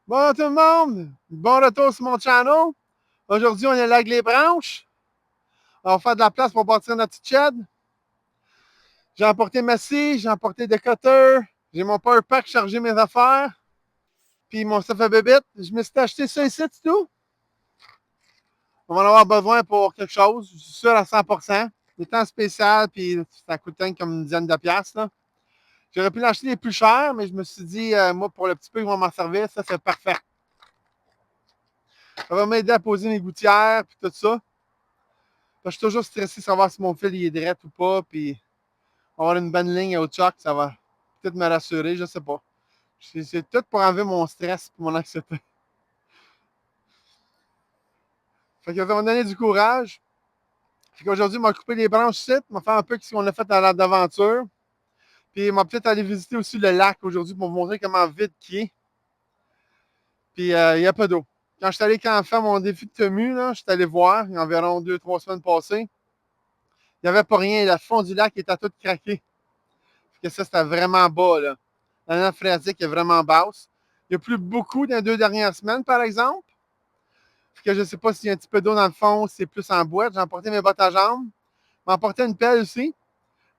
Bonjour tout le monde, bon retour sur mon channel. Aujourd'hui, on est là avec les branches. On va faire de la place pour bâtir notre petite shed. J'ai emporté ma scie, j'ai emporté des cutters, j'ai mon power pack chargé mes affaires, puis mon stuff à bébite. Je me suis acheté ça ici, c'est tout. On va en avoir besoin pour quelque chose, je suis sûr à 100%. Les temps spécial, puis ça coûte comme une dizaine de piastres. Là. J'aurais pu l'acheter les plus chers, mais je me suis dit, moi, pour le petit peu qu'ils vont m'en servir, ça, c'est parfait. Ça va m'aider à poser mes gouttières, puis tout ça. Je suis toujours stressé de savoir si mon fil est direct ou pas, puis avoir une bonne ligne au choc, ça va peut-être me rassurer, je sais pas. C'est tout pour enlever mon stress et mon anxiété. Fait que ça m'a donné du courage. Fait qu'aujourd'hui, on m'a coupé les branches ici, m'a fait un peu ce qu'on a fait à l'aventure. Puis, m'a peut-être allé visiter aussi le lac aujourd'hui pour vous montrer comment vide qu'il est. Puis, il n'y a pas d'eau. Quand je suis allé faire mon défi de Temu, je suis allé voir, il y a environ 2-3 semaines passées, il n'y avait pas rien. Le fond du lac était tout craqué. Fait que ça, c'était vraiment bas, là. La nappe phréatique est vraiment basse. Il n'y a plus beaucoup dans les 2 dernières semaines, par exemple. Fait que je ne sais pas s'il y a un petit peu d'eau dans le fond, si c'est plus en boîte. J'ai emporté mes bottes à jambes. J'ai emporté une pelle aussi.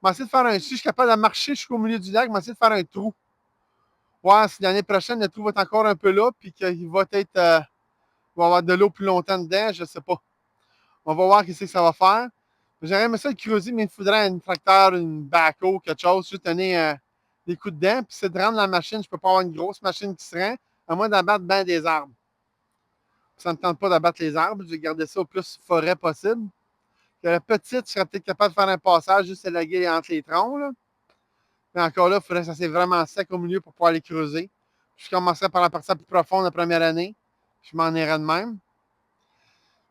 J'ai essayé de faire un. Si je suis capable de marcher jusqu'au milieu du lac, j'ai essayé de faire un trou. Voir si l'année prochaine, le trou va être encore un peu là, puis qu'il va être. Il va y avoir de l'eau plus longtemps dedans, je ne sais pas. On va voir ce que ça va faire. J'aurais aimé ça le creuser, mais il faudrait un tracteur, une backhoe, quelque chose, juste donner des coups de dents. Puis c'est de rendre la machine. Je ne peux pas avoir une grosse machine qui se rend, à moins d'abattre bien des arbres. Ça ne me tente pas d'abattre les arbres. Je vais garder ça au plus forêt possible. Que la petite, je serais peut-être capable de faire un passage juste élaguer entre les troncs. Là. Mais encore là, il faudrait que ça soit vraiment sec au milieu pour pouvoir les creuser. Je commencerai par la partie la plus profonde la première année. Je m'en irai de même.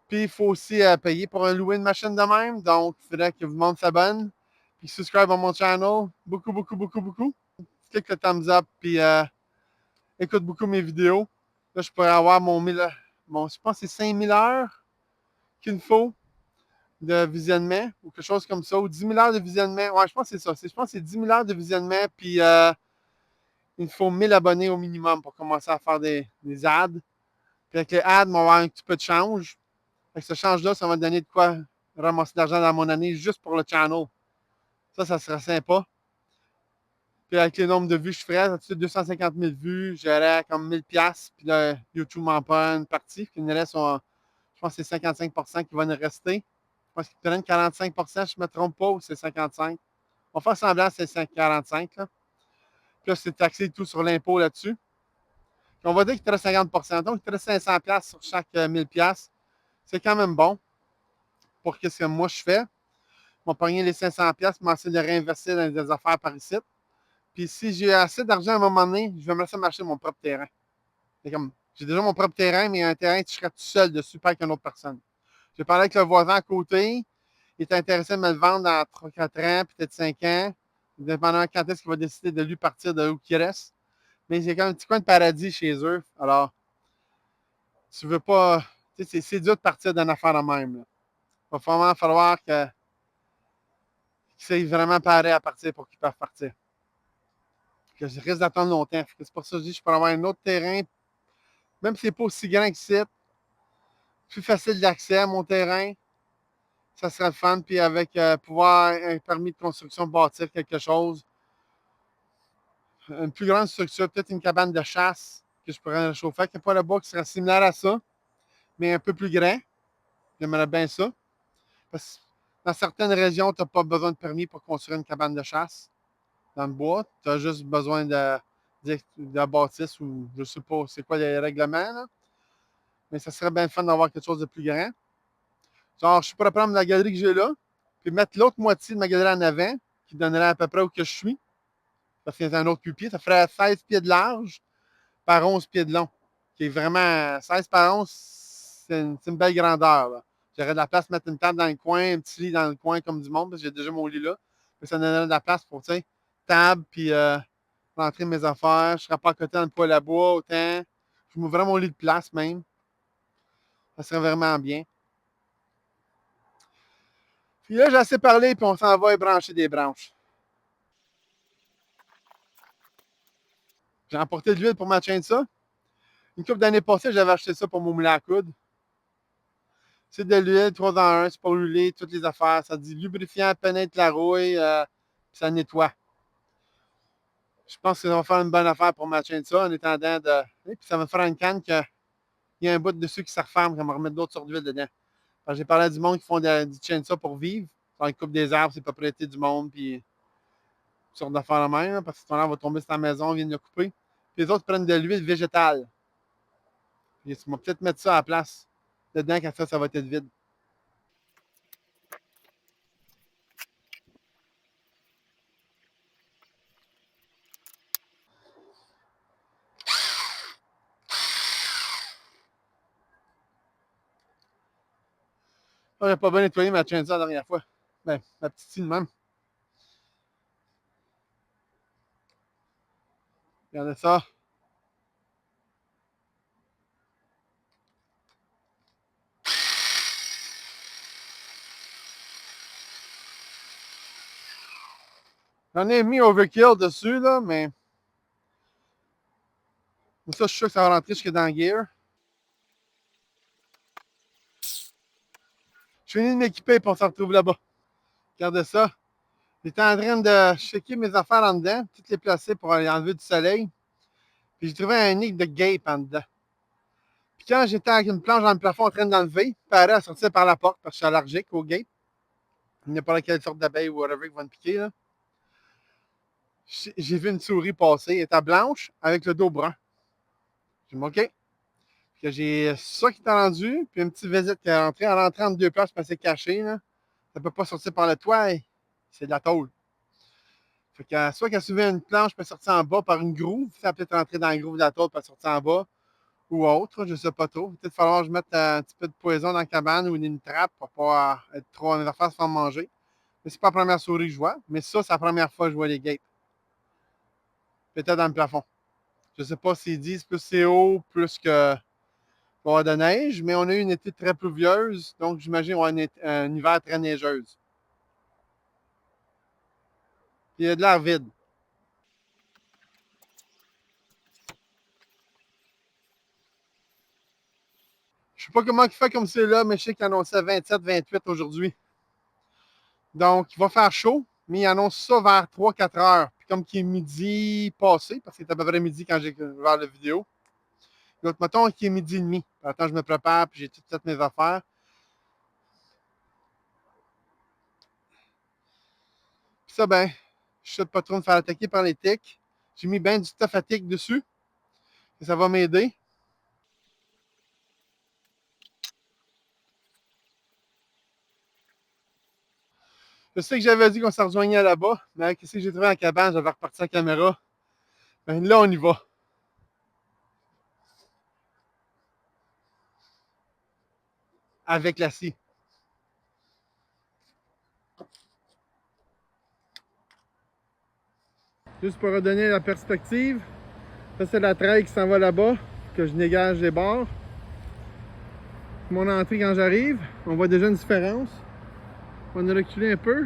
Puis, il faut aussi payer pour louer une machine de même. Donc, il faudrait que vous le monde s'abonne. Puis, subscribe à mon channel. Beaucoup, beaucoup, beaucoup, beaucoup. Clique le thumbs up. Puis, écoute beaucoup mes vidéos. Là, je pourrais avoir je pense que c'est 5000 heures qu'il me faut de visionnement ou quelque chose comme ça. Ou 10 000 heures de visionnement. Ouais, je pense que c'est ça. Je pense que c'est 10 000 heures de visionnement. Puis, il me faut 1000 abonnés au minimum pour commencer à faire des ads. Puis, avec les ads, on va avoir un petit peu de change. Avec ce change-là, ça va me donner de quoi ramasser de l'argent dans mon année juste pour le channel. Ça serait sympa. Puis avec les nombres de vues que je ferais, ça 250 000 vues, j'aurais comme 1000 pièces. Puis là, YouTube m'en prend une partie. Puis il reste, je pense que c'est 55% qui va nous rester. Je pense qu'il prennent 45%, je ne me trompe pas, ou c'est 55%. On va faire semblant, c'est 45. Là. Puis là, c'est taxé tout sur l'impôt là-dessus. Puis on va dire qu'il te reste 50%. Donc, il te reste 500 pièces sur chaque 1000 pièces. C'est quand même bon pour ce que moi je fais. Je vais pogner les 500 pièces, m'essayer de réinvestir dans des affaires par ici. Puis si j'ai assez d'argent à un moment donné, je vais me laisser m'acheter mon propre terrain. C'est comme, j'ai déjà mon propre terrain, mais un terrain que je serais tout seul dessus, pas avec une autre personne. J'ai parlé avec le voisin à côté. Il est intéressé de me le vendre dans 3-4 ans, peut-être 5 ans, dépendamment quand est-ce qu'il va décider de lui partir de où il reste. Mais c'est comme un petit coin de paradis chez eux. Alors, tu veux pas. Tu sais, c'est dur de partir d'une affaire de même. Là. Il va vraiment falloir qu'ils soient vraiment parés à partir pour qu'ils peuvent partir. Que je risque d'attendre longtemps. C'est pour ça que je dis que je peux avoir un autre terrain, même si c'est pas aussi grand que c'est, plus facile d'accès à mon terrain. Ça serait le fun. Puis avec pouvoir un permis de construction bâtir quelque chose, une plus grande structure, peut-être une cabane de chasse que je pourrais réchauffer, qui n'est pas là-bas, qui serait similaire à ça, mais un peu plus grand. J'aimerais bien ça. Parce que dans certaines régions, tu n'as pas besoin de permis pour construire une cabane de chasse dans le bois. Tu as juste besoin de bâtisse ou je ne sais pas c'est quoi les règlements. Là. Mais ça serait bien fun d'avoir quelque chose de plus grand. Genre, je suis prêt à prendre la galerie que j'ai là, puis mettre l'autre moitié de ma galerie en avant, qui donnerait à peu près où que je suis. Parce qu'il y a un autre pupier. Ça ferait 16 pieds de large par 11 pieds de long. Qui est vraiment 16 par 11, c'est une belle grandeur. Là. J'aurais de la place pour mettre une table dans le coin, un petit lit dans le coin comme du monde, parce que j'ai déjà mon lit là. Mais ça donnerait de la place pour, tu sais, table, puis rentrer mes affaires. Je ne serais pas à côté dans le poêle à bois autant. Je m'ouvrais mon lit de place même. Ça serait vraiment bien. Puis là, j'ai assez parlé, puis on s'en va ébrancher des branches. J'ai emporté de l'huile pour ma chaîne ça. Une couple d'années passées, j'avais acheté ça pour mon moulin à coudre. C'est de l'huile, 3 dans 1, c'est pour rouler, toutes les affaires. Ça dit lubrifiant, pénètre la rouille, ça nettoie. Je pense que ça va faire une bonne affaire pour ma chaîne ça en étendant de. Et puis ça va faire une canne qu'il y a un bout dessus qui se referme, qu'on va remettre d'autres sortes d'huile dedans. J'ai parlé à du monde qui font du chaîne ça pour vivre. Quand ils coupent des arbres, c'est propriété du monde, puis toutes sortes d'affaires la même, parce que ton arbre va tomber sur ta maison, ils viennent le couper. Puis les autres prennent de l'huile végétale. Puis ils vont peut-être mettre ça à la place dedans quand ça va être vide. J'ai pas bien nettoyé ma chaîne ça la dernière fois. Ben, ma petite fille de même. Regardez ça. J'en ai mis overkill dessus, là, mais ça, je suis sûr que ça va rentrer jusque dans le gear. Je finis de m'équiper et on se retrouve là-bas. Regardez ça. J'étais en train de checker mes affaires en dedans, toutes les placer pour aller enlever du soleil. Puis j'ai trouvé un nid de guêpe en dedans. Puis quand j'étais avec une planche dans le plafond en train d'enlever, pareil, elle sortait par la porte parce que je suis allergique aux guêpes. Il n'y a pas quelle sorte d'abeille ou whatever qui va me piquer. Là. J'ai vu une souris passer. Elle était blanche avec le dos brun. J'ai dit, OK. Que j'ai ça qui est rendu, puis une petite visite qui est rentrée. Elle est rentrée en deux places parce que c'est caché. Là. Ça ne peut pas sortir par le toit. C'est de la tôle. Fait que soit qu'elle soulevait une planche peut sortir en bas par une groove, ça peut être rentrer dans la groove de la tôle peut sortir en bas ou autre, je ne sais pas trop. Peut-être falloir que je mette un petit peu de poison dans la cabane ou une trappe pour pas être trop en affaire se faire manger. Mais c'est pas la première souris que je vois, mais ça, c'est la première fois que je vois les guêpes. Peut-être dans le plafond. Je ne sais pas s'ils disent plus c'est haut, plus que pour avoir de neige, mais on a eu une été très pluvieuse, donc j'imagine qu'on a un hiver très neigeuse. Puis il y a de l'air vide. Je sais pas comment il fait comme c'est là, mais je sais qu'il annonçait 27-28 aujourd'hui. Donc, il va faire chaud, mais il annonce ça vers 3-4 heures. Puis comme qu'il est midi passé, parce qu'il est à peu près midi quand j'ai ouvert la vidéo. Donc, mettons qu'il est midi et demi. Attends, je me prépare, puis j'ai toutes fait mes affaires. Puis ça, ben, je souhaite pas trop me faire attaquer par les tiques. J'ai mis bien du stuff à tiques dessus. Et ça va m'aider. Je sais que j'avais dit qu'on se rejoignait là-bas, mais qu'est-ce que j'ai trouvé en cabane, j'avais reparti la caméra. Ben là, on y va. Avec la scie. Juste pour redonner la perspective, ça c'est la trail qui s'en va là-bas, que je dégage les bords. Mon entrée quand j'arrive, on voit déjà une différence. On va reculer un peu.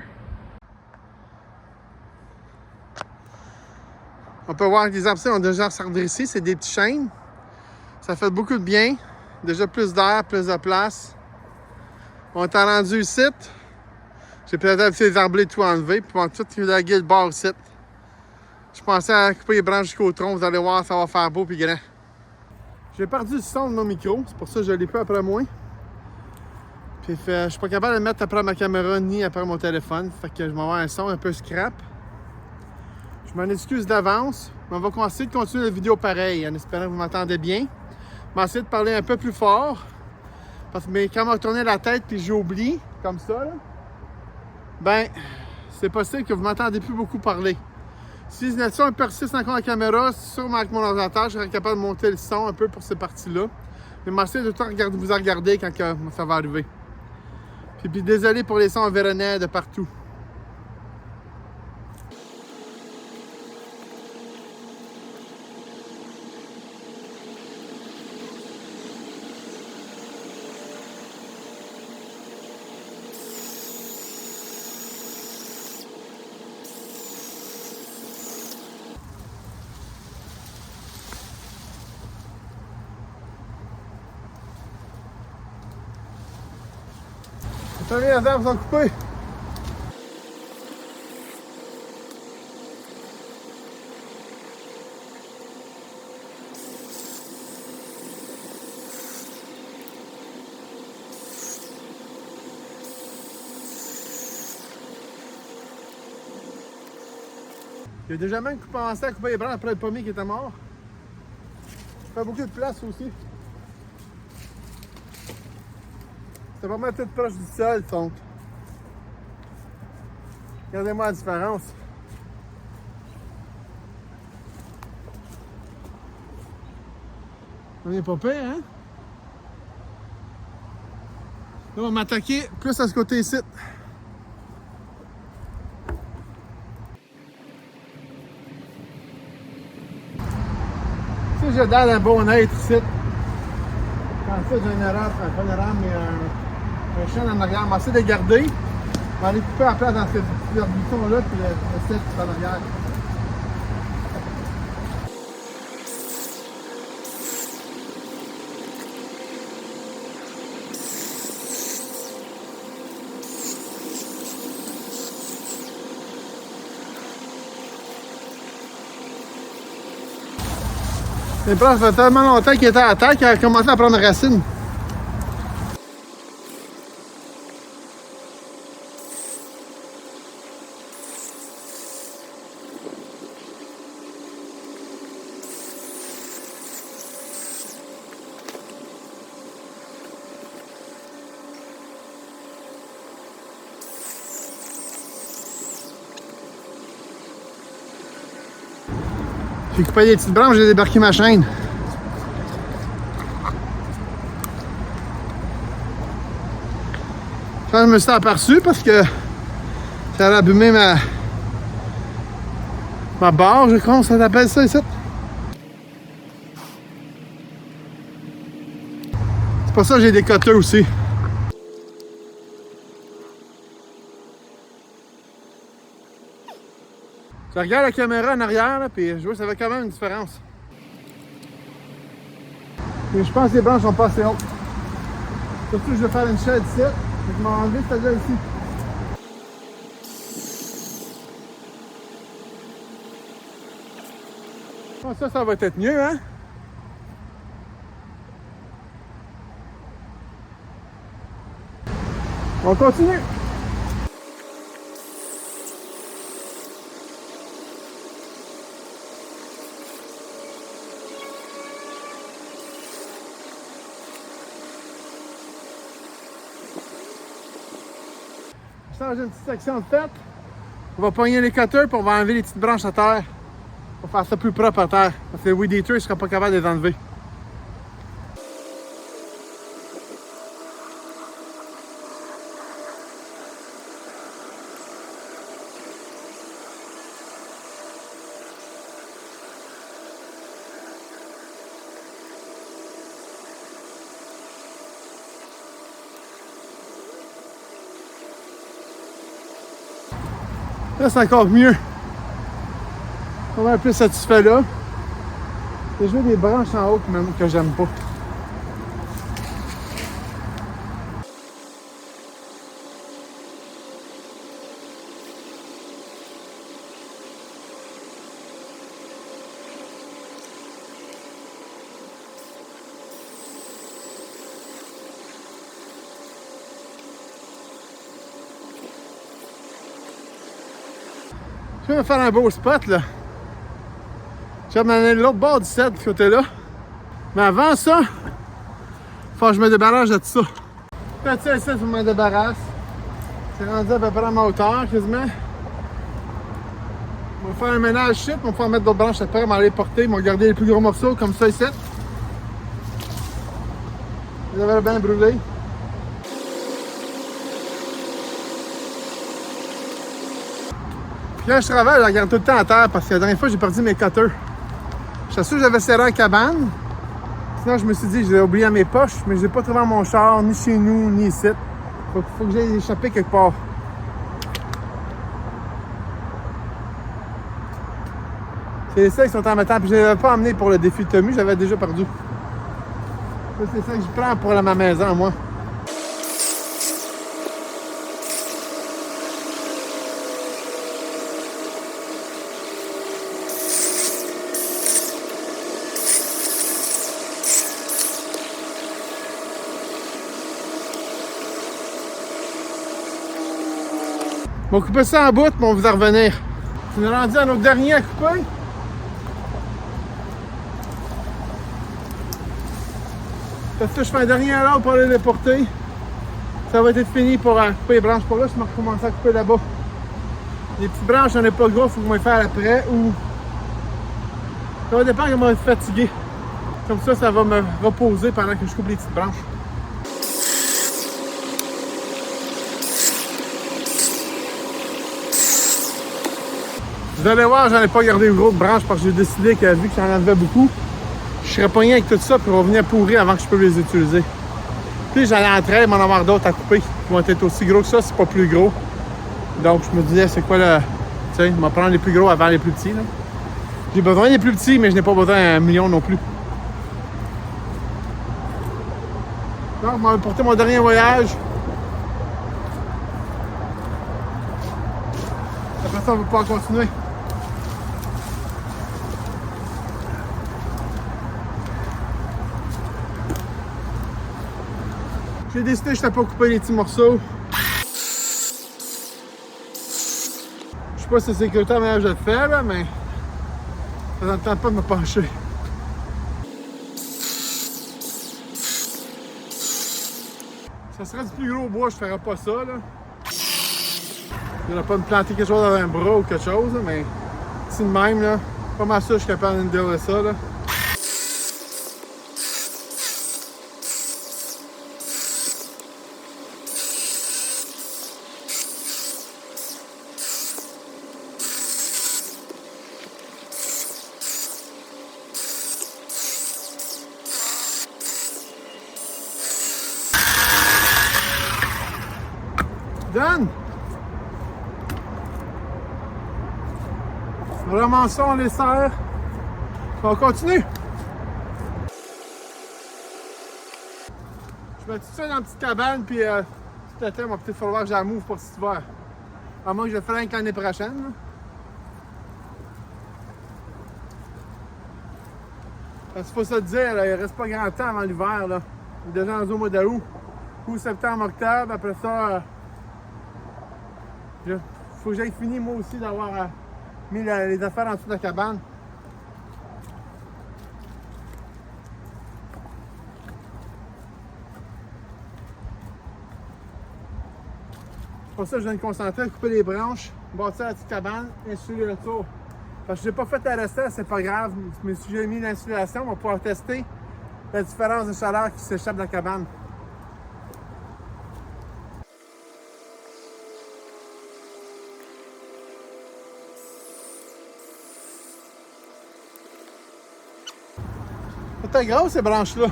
On peut voir que les arbres ont déjà redressé, c'est des petits chênes. Ça fait beaucoup de bien. Déjà plus d'air, plus de place. On est rendu ici. J'ai peut-être ces arbres tout enlever, puis on va tout laguer le bord ici. Je pensais à couper les branches jusqu'au tronc, vous allez voir, ça va faire beau et grand. J'ai perdu le son de mon micro, c'est pour ça que je l'ai pas après moi. Puis je suis pas capable de le mettre après ma caméra ni après mon téléphone. Fait que je vais avoir un son un peu scrap. Je m'en excuse d'avance, mais on va essayer de continuer la vidéo pareil, en espérant que vous m'entendez bien. Je vais essayer de parler un peu plus fort. Parce que quand on va tourner la tête puis j'oublie, comme ça, là, ben, c'est possible que vous m'entendez plus beaucoup parler. Si le son persiste encore en caméra, sûrement avec mon ordinateur, je serais capable de monter le son un peu pour ces parties-là. Mais je vais tout le temps vous regarder quand ça va arriver. Puis désolé pour les sons environnants de partout. Les arbres sont coupés. Il y a déjà même commencé à couper les branches après le pommier qui était mort. Ça fait beaucoup de place aussi. C'est vraiment tout proche du sol, donc. Regardez-moi la différence. On est pas pire, hein? Là, on va m'attaquer plus à ce côté-ci. Si j'ai l'air d'un bon être ici. Quand ça, j'ai une erreur, pas une erreur, mais un chêne en arrière. On va essayer de garder. On va aller couper la place dans cette buisson-là, puis le set en arrière. Les branches, ça fait tellement longtemps qu'il était à terre qu'il a commencé à prendre racine. J'ai coupé des petites branches, j'ai débarqué ma chaîne. Ça, je me suis aperçu parce que ça a abîmé ma barre, je crois, ça s'appelle ça ici. C'est pour ça que j'ai des cutters aussi. Je regarde la caméra en arrière, là, puis je vois que ça fait quand même une différence. Et je pense que les branches sont pas assez hautes. Surtout que je vais faire une chaîne ici. Je vais m'enlever celle-là ici. Bon, ça va être mieux, hein? On continue. J'ai une petite section de fait. On va pogner les cutters et on va enlever les petites branches à terre. On va faire ça plus propre à terre. Parce que le weed eater ne sera pas capable de les enlever. Là, c'est encore mieux. On va être plus satisfait là. Et je veux des branches en haut que j'aime pas. Je vais me faire un beau spot là. Je vais m'amener l'autre bord du set de ce côté-là. Mais avant ça, il faut que je me débarrasse de tout ça. Peut-être ça ici, je me débarrasse. C'est rendu à peu près à ma hauteur quasiment. On va faire un ménage ici, on va pouvoir mettre d'autres branches après, on va les porter, on va garder les plus gros morceaux comme ça ici. Vous avez bien brûlé. Puis là, je travaille, je regarde tout le temps à terre parce que la dernière fois, j'ai perdu mes cutters. Je suis sûr que j'avais serré la cabane. Sinon, je me suis dit, je l'ai oublié à mes poches, mais je l'ai pas trouvé dans mon char, ni chez nous, ni ici. Faut que j'aille échapper quelque part. C'est ça qui sont en mettant, puis je ne l'avais pas emmené pour le défi de Tommy, j'avais déjà perdu. C'est ça que je prends pour ma maison, moi. On va couper ça en bout, mais on va vous en revenir. On est rendu à notre dernier à couper. Parce que je fais un dernier à l'autre pour aller les porter. Ça va être fini pour couper les branches. Pour là, je vais recommencer à couper là-bas. Les petites branches, j'en ai pas gros, il faut que je me fasse après. Ou ça va dépendre comment je vais être fatigué. Comme ça va me reposer pendant que je coupe les petites branches. Vous allez voir, j'en ai pas gardé une grosse branche parce que j'ai décidé que vu que j'en avais beaucoup, je serais pogné avec tout ça pour revenir pourrir avant que je puisse les utiliser. Puis j'allais entrer, m'en avoir d'autres à couper qui vont être aussi gros que ça, c'est pas plus gros. Donc je me disais, c'est quoi le. Tu sais, je vais prendre les plus gros avant les plus petits. J'ai besoin des plus petits, mais je n'ai pas besoin d'un million non plus. Donc, je vais porter mon dernier voyage. Après ça, on va pouvoir continuer. J'ai décidé que je n'étais pas couper les petits morceaux. Je sais pas si c'est sécuritaire mais je le fais là, mais ça ne tente pas de me pencher. Ça serait du plus gros bois, je ferais pas ça là. Je ne vais pas me planter quelque chose dans un bras ou quelque chose, là, mais si de même là, pas mal ça, je suis capable de dérouler ça là. Done! Vraiment ça, on les serre. On continue! Je mets tout ça dans une petite cabane, puis tout à temps, il va peut-être falloir que je la move pour cet hiver. À moins que je le ferai l'année prochaine. Là. Parce qu'il faut se le dire, là, il reste pas grand temps avant l'hiver. Là. On est déjà dans au mois d'août. Août, septembre, octobre. Après ça, faut que j'aille fini moi aussi d'avoir mis les affaires en dessous de la cabane. Pour ça, je viens de me concentrer à couper les branches, bâtir la petite cabane, insuler le tour. Parce que je n'ai pas fait à recette, c'est pas grave. Mais si j'ai mis l'insulation, on va pouvoir tester la différence de chaleur qui s'échappe de la cabane. C'est gros ces branches-là.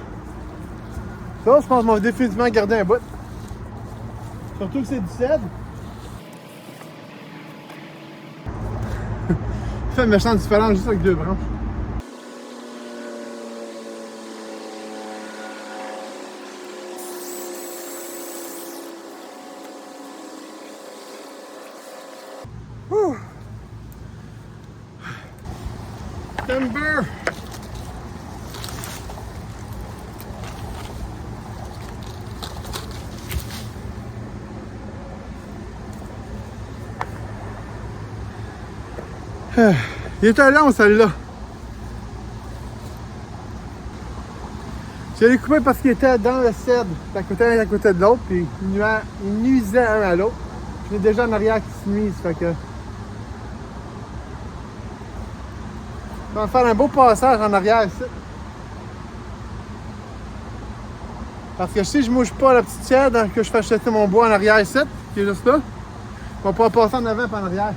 Ça, je pense qu'on va définitivement garder un bout. Surtout que c'est du cèdre. Ça fait une méchante différence juste avec deux branches. Ouh. Timber! Il était long celui-là. Je l'ai coupé parce qu'il était dans le cèdre, à côté de l'autre, puis il nuisait un à l'autre. Je l'ai déjà en arrière qui se nuise, fait que. On va faire un beau passage en arrière ici. Parce que si je ne bouge pas la petite cèdre, que je fais acheter mon bois en arrière ici, qui est juste là, on va pouvoir passer en avant et en arrière.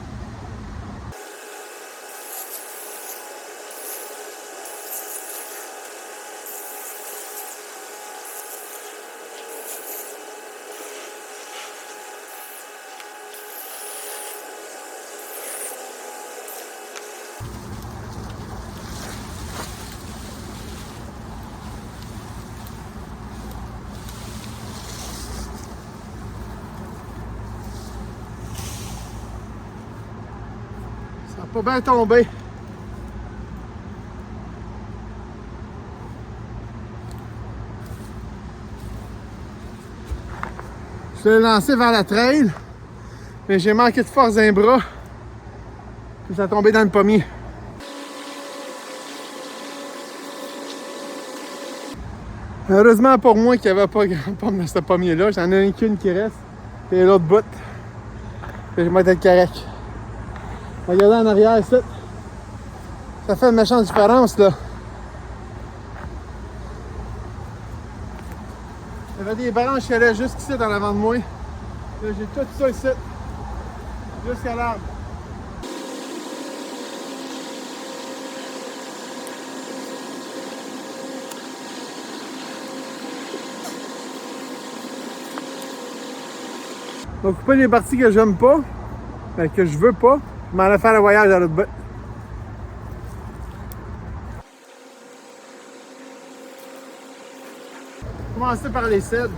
Ça n'a pas bien tombé. Je l'ai lancé vers la trail. Mais j'ai manqué de force d'un bras. Puis ça a tombé dans le pommier. Heureusement pour moi qu'il n'y avait pas grand pomme dans ce pommier-là. J'en ai qu'une qui reste. Et l'autre bout. Puis je vais être correct. Regardez en arrière ici. Ça fait une méchante différence là. Il y avait des branches qui allaient jusqu'ici dans l'avant de moi. Là, j'ai tout ça ici. Jusqu'à l'arbre. Donc, couper les parties que j'aime pas, que je veux pas, je m'en allais faire le voyage à l'autre bout. Commencer par les cèdres.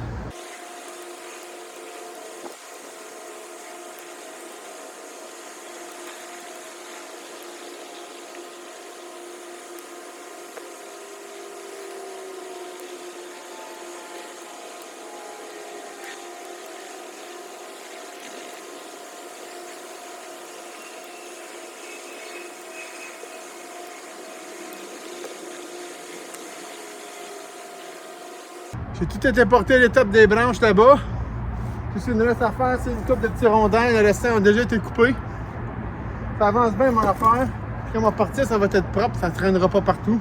J'ai tout été porté l'étape des branches là-bas. Tout ce qu'il nous reste à faire, c'est une coupe de petits rondins. Le restant a déjà été coupé. Ça avance bien mon affaire. Quand on va partir, ça va être propre, ça ne traînera pas partout.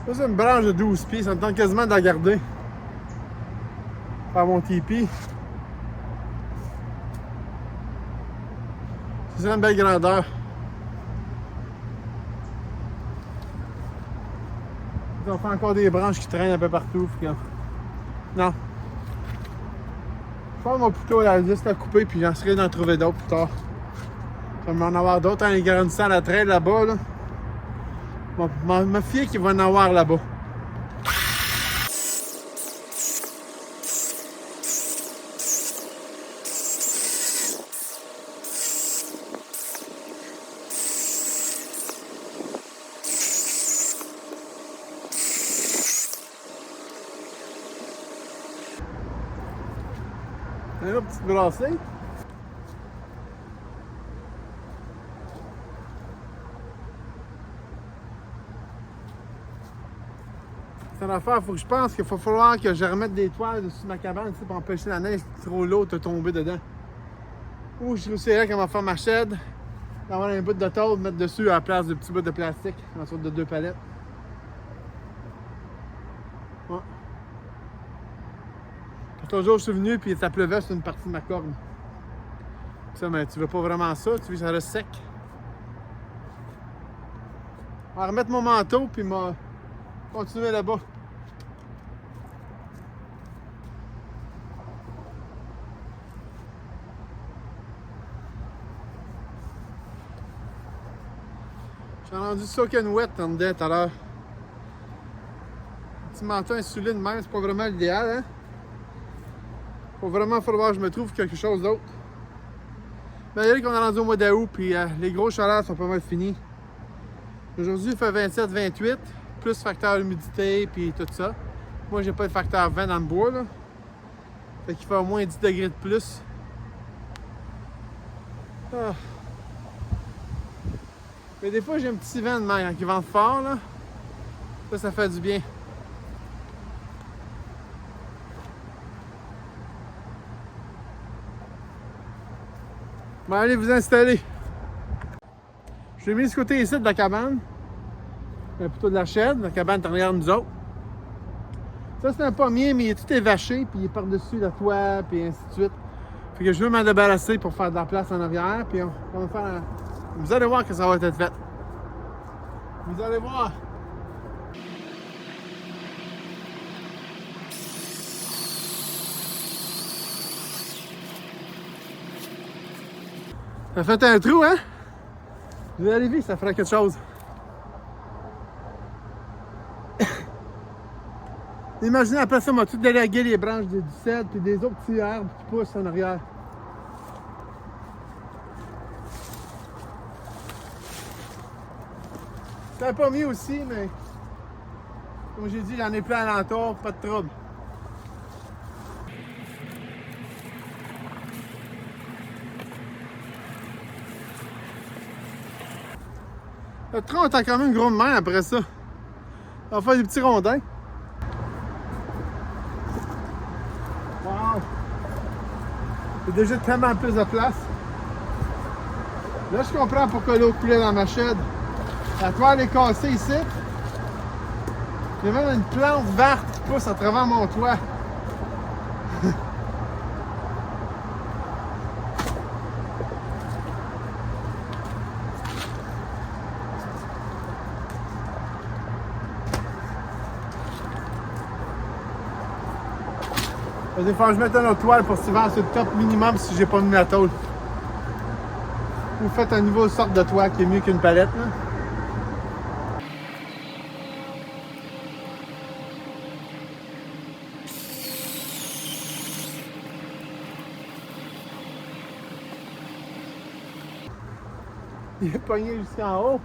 Ça, c'est une branche de 12 pieds, ça me tente quasiment de la garder. Faire mon tipi. C'est une belle grandeur. On fait encore des branches qui traînent un peu partout. Non. Je vais mon couteau là, juste à couper, puis j'en serai d'en trouver d'autres plus tard. Ça va m'en avoir d'autres en les garantissant la traîne là-bas. Là. Me fier qu'il va en avoir là-bas. Un autre petit brassée. C'est une affaire, il faut que je pense qu'il va falloir que je remette des toiles dessus ma cabane pour empêcher la neige trop lourde de tomber dedans. Ou je réussirais qu'on va faire ma shed, avoir un bout de tôle, mettre dessus à la place de petits bouts de plastique, en sorte de 2 palettes. Ouais. L'autre jour, je suis venu puis ça pleuvait sur une partie de ma corde. Ça, mais tu veux pas vraiment ça, tu veux que ça reste sec. On va remettre mon manteau puis continuer là-bas. J'ai rendu soak and wet en dedans tout à l'heure. Un petit manteau insulé de même, c'est pas vraiment l'idéal, hein? Faut vraiment falloir que je me trouve quelque chose d'autre. Mais il y a qu'on est rendu au mois d'août, puis les gros chaleurs sont pas mal finis. Aujourd'hui, il fait 27-28, plus facteur humidité, puis tout ça. Moi, j'ai pas de facteur 20 dans le bois, là. Fait qu'il fait au moins 10 degrés de plus. Ah. Mais des fois, j'ai un petit vent de mer quand il vente fort, là. Ça fait du bien. Bon, allez vous installer. Je l'ai mis de ce côté ici de la cabane. Plutôt de la shed. La cabane est en arrière de nous autres. Ça, c'est un pommier, mais il est tout évaché, puis il est par-dessus le toit, puis ainsi de suite. Fait que je veux m'en débarrasser pour faire de la place en arrière, puis on va faire Vous allez voir que ça va être fait. Vous allez voir. Ça fait un trou, hein? Je vais aller vite, ça fera quelque chose. Imaginez après ça, on m'a tout délagué les branches du cèdre et des autres petits arbres qui poussent en arrière. C'est un pommier aussi, mais comme j'ai dit, j'en ai plein alentour, pas de trouble. Le tronc a quand même une grosse main après ça. On va faire des petits rondins. Wow! Il y a déjà tellement plus de place. Là, je comprends pourquoi l'eau coulait dans ma shed. La toile est cassée ici. Il y a même une plante verte qui pousse à travers mon toit. Il va falloir que je mette une autre toile pour s'hiver sur le top minimum si j'ai pas mis la tôle. Vous faites un nouveau sorte de toile qui est mieux qu'une palette. Là. Il est pogné jusqu'en haut.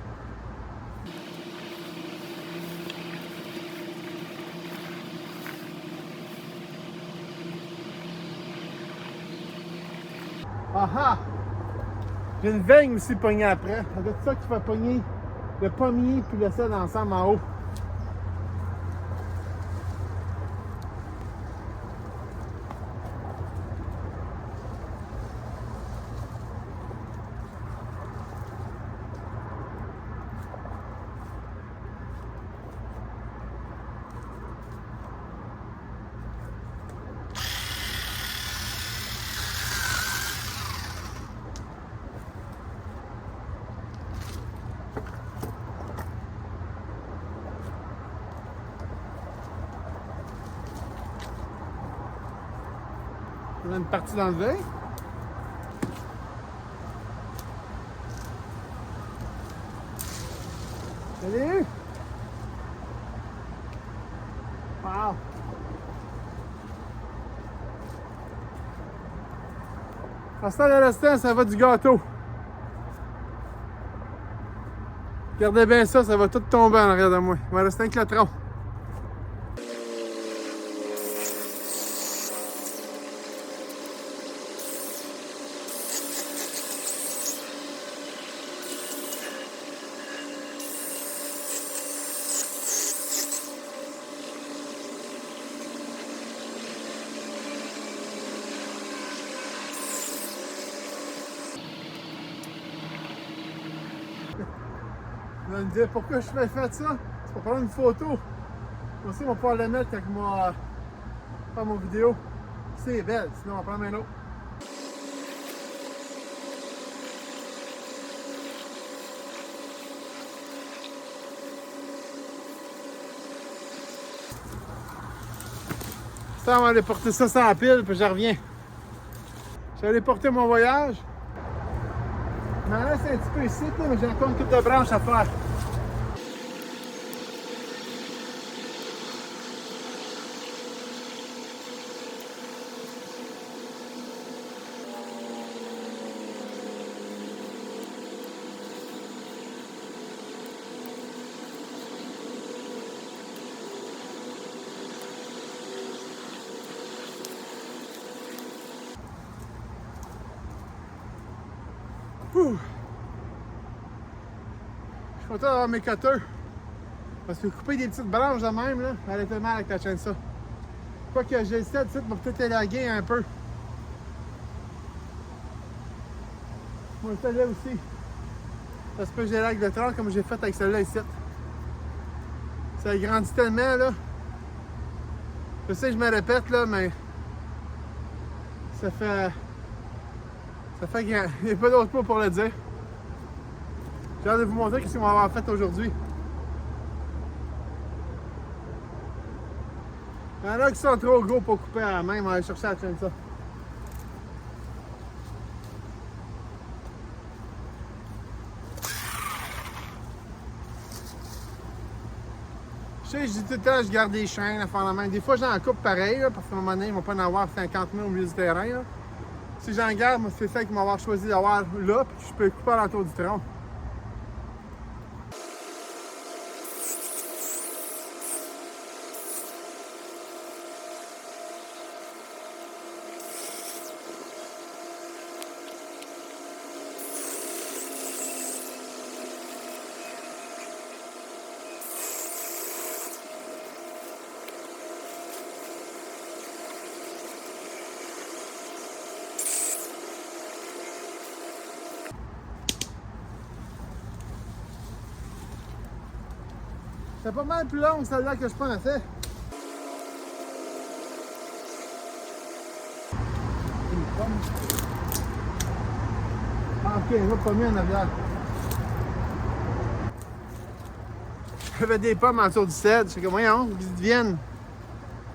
Ah ah! J'ai une veigne aussi pognée après. C'est ça qui fait pogner le pommier puis le cèdre ensemble en haut. On a une partie d'enlever. Salut! Wow! À ce temps, ça va du gâteau. Regardez bien ça, ça va tout tomber en arrière de moi. Il va rester un clatron. Vous allez me dire pourquoi je fais ça? C'est pour prendre une photo. Aussi, on va pouvoir la mettre quand on va faire mon vidéo. C'est belle, sinon on va prendre un autre. Ça, on va aller porter ça sans la pile, puis je reviens. Je vais aller porter mon voyage. Je m'en laisse un petit peu ici, mais j'ai encore une coupe de branches à faire. Ouh. Je suis content d'avoir mes cutters. Parce que couper des petites branches de même, là, elle était mal avec ta chaîne ça. Quoi que j'ai le set, va peut-être élaguer un peu. Moi, celle-là aussi. Parce que j'élague le tronc comme j'ai fait avec celle-là ici. Ça grandit tellement, là. Je sais que je me répète, là, mais ça fait grand. Il n'y a pas d'autre mot pour le dire. J'ai hâte de vous montrer ce qu'on va avoir fait aujourd'hui. Il y en a qui sont trop gros pour couper à la main, on va aller chercher à la chaîne ça. sais, je dis tout le temps, je garde des chaînes à faire la main. Des fois, j'en coupe pareil, là, parce qu'à un moment donné, ils vont pas en avoir 50 000 au milieu du terrain. Là. Si j'en garde, moi, c'est ça qu'ils vont avoir choisi d'avoir là, puis je peux couper à l'entour du tronc. C'est pas mal plus long celle-là que je pensais. Une pomme. Ah, ok, il va pas mieux en arrière. J'avais des pommes en dessous du cèdre. Je sais que voyons, ils deviennent.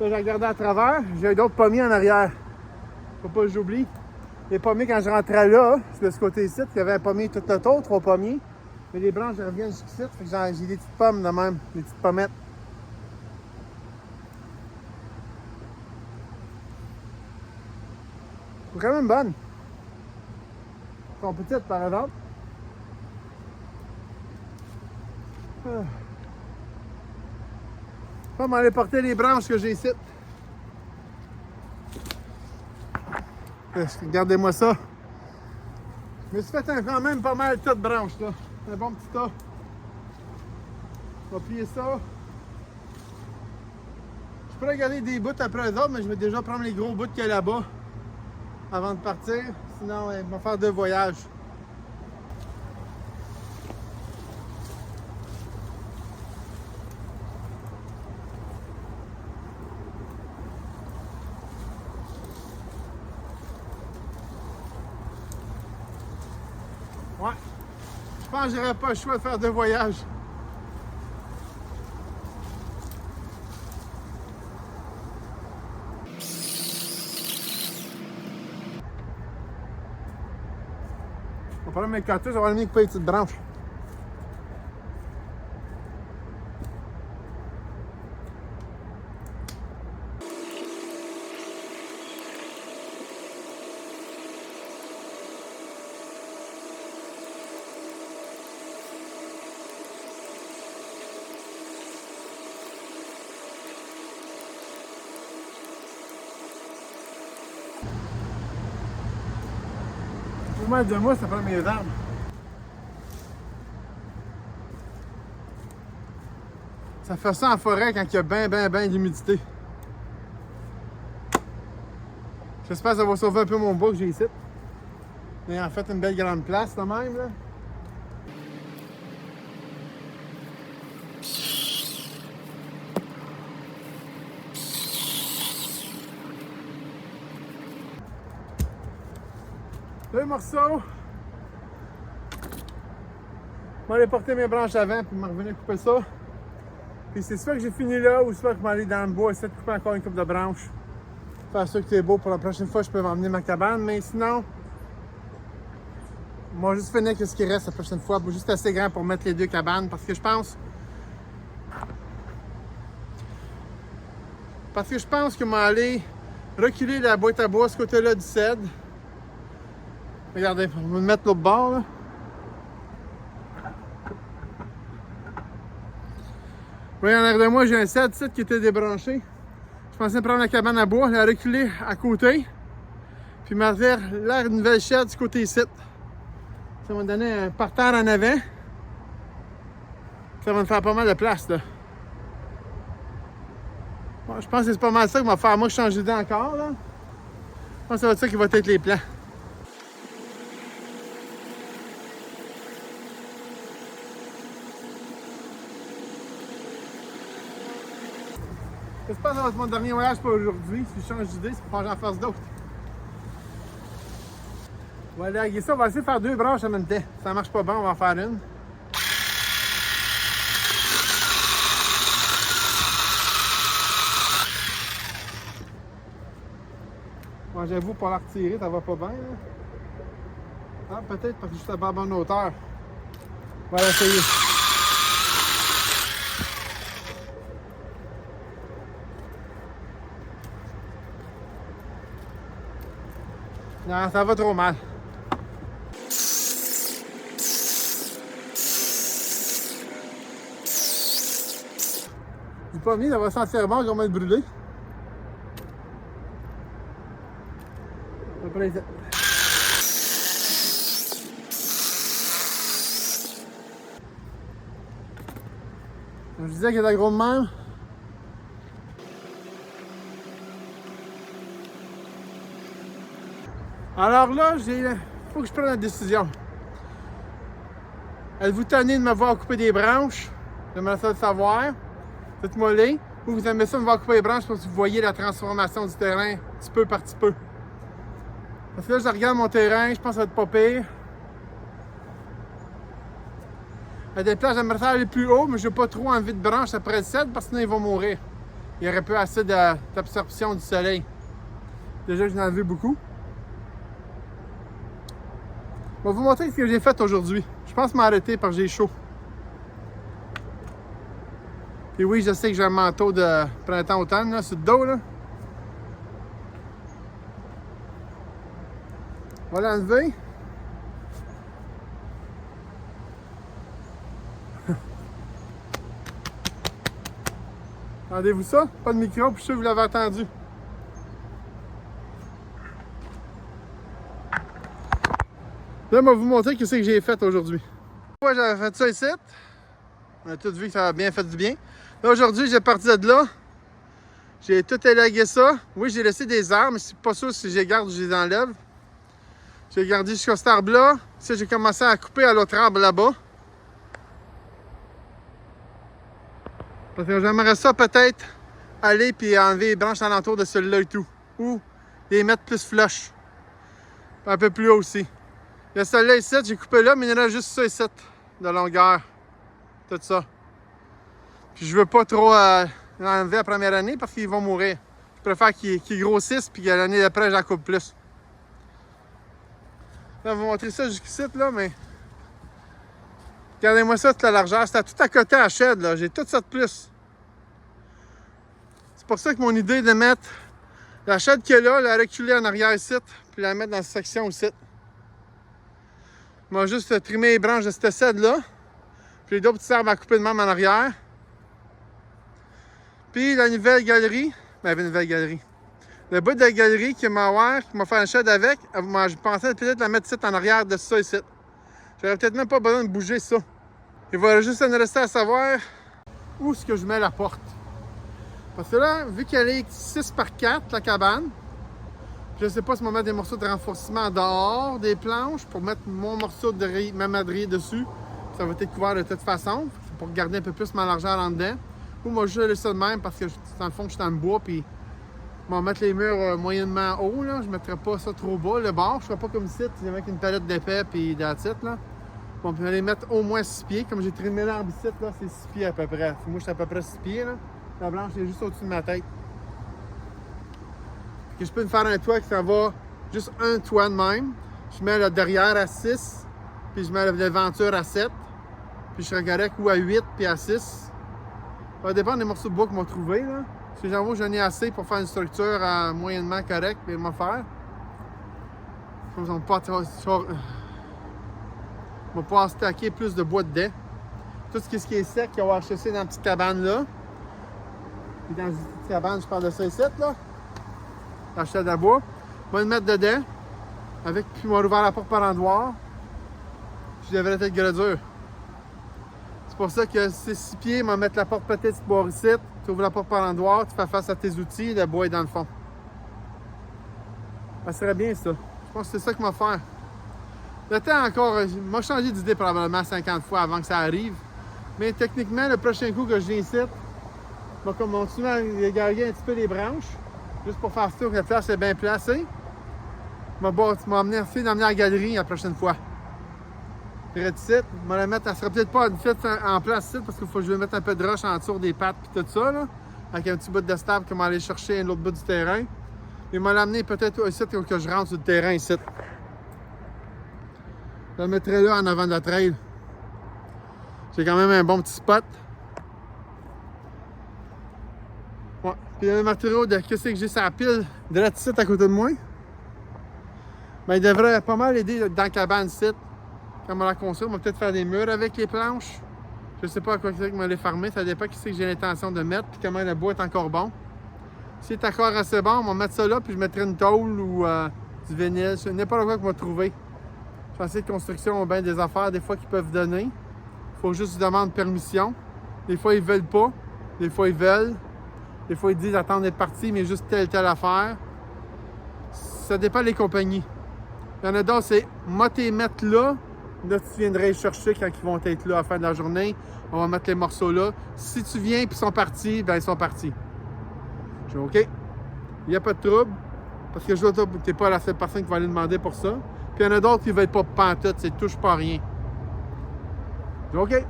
Là, j'ai regardé à travers. J'ai d'autres pommiers en arrière. Faut pas que j'oublie. Les pommiers, quand je rentrais là, de ce côté-ci, il y avait un pommier tout le tour, 3 pommiers. Mais les branches, elles reviennent jusqu'ici. Fait que j'ai des petites pommes de même, des petites pommettes. Elles sont quand même bonnes. Elles sont petites, par exemple. Je vais m'aller porter les branches que j'ai ici. Regardez-moi ça. Je me suis fait quand même pas mal de tas de branches, là. Un bon petit tas. On va plier ça. Je pourrais garder des bouts après eux autres, mais je vais déjà prendre les gros bouts qu'il y a là-bas avant de partir. Sinon, ils vont faire 2 voyages. Ouais. Je pense que j'aurais pas le choix de faire 2 voyages. On va prendre mes cactus, on va aller couper les petites branches. Pour mettre de moi, ça prend mes arbres. Ça fait ça en forêt quand il y a ben d'humidité. J'espère que ça va sauver un peu mon bois que j'ai ici. Mais en fait, une belle grande place, là même. Là. Deux morceaux. Je vais aller porter mes branches avant puis me revenir couper ça. Puis c'est soit que j'ai fini là ou soit que je vais aller dans le bois essayer de couper encore une coupe de branches. Faire sûr que c'est beau pour la prochaine fois, je peux m'emmener ma cabane. Mais sinon, moi juste finir avec ce qui reste la prochaine fois. Juste assez grand pour mettre les 2 cabanes parce que je pense. Parce que je pense que je vais aller reculer la boîte à bois ce côté-là du cèdre. Regardez, on va le mettre l'autre bord là. Vous voyez en arrière de moi, j'ai un cèdre qui était débranché. Je pensais prendre la cabane à bois, la reculer à côté, puis m'en faire la nouvelle shed du côté ici. Ça va me donner un parterre en avant. Ça va me faire pas mal de place là. Bon, je pense que c'est pas mal ça qui va faire moi changer d'idée encore là. Je pense que ça va être ça qui va être les plans. J'espère que ça va être mon dernier voyage pour aujourd'hui. Si je change d'idée, c'est pour que j'en fasse d'autres. On va aller aguer ça. On va essayer de faire 2 branches en même temps. Si ça marche pas bien, on va en faire une. Moi, j'avoue, pour la retirer, ça va pas bien. Là. Ah, peut-être parce que je suis à pas bonne hauteur. On va l'essayer. Non, ça va trop mal. J'ai pas mis, ça va sentir bon qu'on va être brûlé. Après, je disais qu'il y a de la grosse même. Alors là, faut que je prenne la décision. Êtes-vous tanné de me voir couper des branches? J'aimerais ça le savoir. Dites-moi les. Ou vous aimez ça me voir couper les branches parce que vous voyez la transformation du terrain petit peu par petit peu. Parce que là, je regarde mon terrain, je pense que ça va être pas pire. À des places, j'aimerais ça aller plus haut, mais je n'ai pas trop envie de branches après le 7 parce que sinon ils vont mourir. Il y aurait peu assez d'absorption du soleil. Déjà, j'en ai vu beaucoup. Je vais vous montrer ce que j'ai fait aujourd'hui. Je pense m'arrêter parce que j'ai chaud. Et oui, je sais que j'ai un manteau de printemps-automne là, sur le dos. Là. On va l'enlever. Entendez-vous ça? Pas de micro, puis je suis sûr que vous l'avez entendu. Là, je vais vous montrer ce que j'ai fait aujourd'hui. Moi, j'avais fait ça ici. On a tous vu que ça a bien fait du bien. Là, aujourd'hui, j'ai parti de là. J'ai tout élagué ça. Oui, j'ai laissé des arbres, mais je suis pas sûr si je les garde ou je les enlève. J'ai gardé jusqu'à cet arbre-là. Ça, j'ai commencé à couper à l'autre arbre là-bas. Parce que j'aimerais ça peut-être aller puis enlever les branches alentour de celui-là et tout. Ou les mettre plus flush. Un peu plus haut aussi. Il y a celui-là ici, j'ai coupé là, mais il y en a juste ça ici, de longueur. Tout ça. Puis je veux pas trop l'enlever la première année parce qu'ils vont mourir. Je préfère qu'ils grossissent puis que l'année d'après, j'en coupe plus. Là, je vais vous montrer ça jusqu'ici, là, mais... Regardez-moi ça, toute la largeur. C'était tout à côté à la shed, là. J'ai tout ça de plus. C'est pour ça que mon idée est de mettre la shed qui est là, la reculer en arrière ici, puis la mettre dans cette section aussi. Je vais juste trimer les branches de cette shed-là. Puis les deux petits arbres à couper de même en arrière. Puis la nouvelle galerie, ben la nouvelle galerie. Le bout de la galerie qui m'a fait un shed avec, je pensais peut-être la mettre ici en arrière de ça ici. J'aurais peut-être même pas besoin de bouger ça. Il va juste me rester à savoir où est-ce que je mets la porte. Parce que là, vu qu'elle est 6 par 4, la cabane, je ne sais pas si on va mettre des morceaux de renforcement dehors des planches pour mettre mon morceau de ma madrier dessus. Ça va être couvert de toute façon. C'est pour garder un peu plus ma largeur en dedans. Ou moi, je vais laisser ça de même parce que dans le fond, je suis dans le bois. Puis, je vais mettre les murs moyennement hauts. Là. Je ne mettrai pas ça trop bas. Le bord, je ne ferai pas comme ici, avec une palette d'épais puis d'attitude. Bon, puis, je vais les mettre au moins 6 pieds. Comme j'ai trimé l'arbre ici, là, c'est 6 pieds à peu près. Moi, je suis à peu près 6 pieds. Là. La blanche est juste au-dessus de ma tête. Que je peux me faire un toit qui s'en va juste un toit de même. Je mets le derrière à 6, puis je mets la venture à 7, puis je serai correct ou à 8 puis à 6. Ça va dépendre des morceaux de bois qu'ils m'ont trouvé. Là. Si j'avoue, j'en ai assez pour faire une structure moyennement correcte, puis m'en faire. Comme ça, on va pas stacker plus de bois dedans. Tout ce qui est sec, on va acheter dans la petite cabane là. Puis dans une petite cabane, je parle de ça ici, là. L'acheter de bois. Je vais le mettre dedans. Avec, puis on va rouvrir la porte par endroit. Je devrais être gradure. C'est pour ça que c'est 6 pieds, on va mettre la porte peut-être boire ici. Tu ouvres la porte par endroit, tu fais face à tes outils, le bois est dans le fond. Ça serait bien ça. Je pense que c'est ça qu'il va faire. Le temps encore, m'a changé d'idée probablement 50 fois avant que ça arrive. Mais techniquement, le prochain coup que je viens ici, je vais continuer à égaler un petit peu les branches. Juste pour faire sûr que la place est bien placée. Je vais amener à la galerie la prochaine fois. Puis ici, je vais la mettre, elle sera peut-être pas en place ici parce qu'il faut que je vais mettre un peu de roche en dessous des pattes et tout ça. Là, avec un petit bout de stable qu'on va aller chercher à l'autre bout du terrain. Et je vais l'amener peut-être ici que je rentre sur le terrain ici. Je la mettrai là en avant de la trail. J'ai quand même un bon petit spot. Ouais. Puis le matériau de qu'est-ce que j'ai sur la pile de la ici à côté de moi. Ben, il devrait pas mal aider dans la cabane site. Quand on va la construire, on va peut-être faire des murs avec les planches. Je sais pas à quoi c'est que va les farmer. Ça dépend qui c'est que j'ai l'intention de mettre puis comment le bois est encore bon. S'il est encore assez bon, on va mettre ça là puis je mettrai une tôle ou du vinyle. N'importe quoi qu'on va trouver. Chantier de construction ont bien des affaires des fois qu'ils peuvent donner. Il faut juste demander permission. Des fois, ils veulent pas. Des fois, ils veulent. Des fois, ils disent attendre d'être parti, mais juste telle affaire. Ça dépend des compagnies. Il y en a d'autres, c'est moi t'es mettre là. Là, tu viendrais les chercher quand ils vont être là à la fin de la journée. On va mettre les morceaux là. Si tu viens et ils sont partis, ben ils sont partis. Je dis OK. Il n'y a pas de trouble. Parce que je vois que tu n'es pas la seule personne qui va aller demander pour ça. Puis il y en a d'autres qui ne veulent pas pantoute, c'est touche pas à rien. Je dis OK.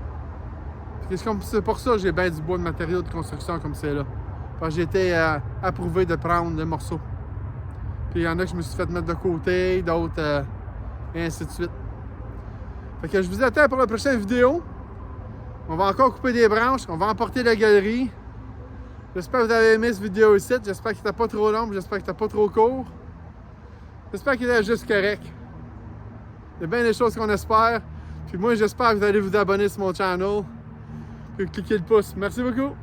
C'est pour ça que j'ai bien du bois de matériaux de construction comme c'est là. Parce que j'ai été approuvé de prendre le morceau. Puis il y en a que je me suis fait mettre de côté, d'autres et ainsi de suite. Fait que je vous attends pour la prochaine vidéo. On va encore couper des branches, on va emporter la galerie. J'espère que vous avez aimé cette vidéo ici. J'espère qu'il n'était pas trop long, j'espère qu'il n'était pas trop court. J'espère qu'il était juste correct. Il y a bien des choses qu'on espère. Puis moi, j'espère que vous allez vous abonner sur mon channel. Puis cliquer le pouce. Merci beaucoup.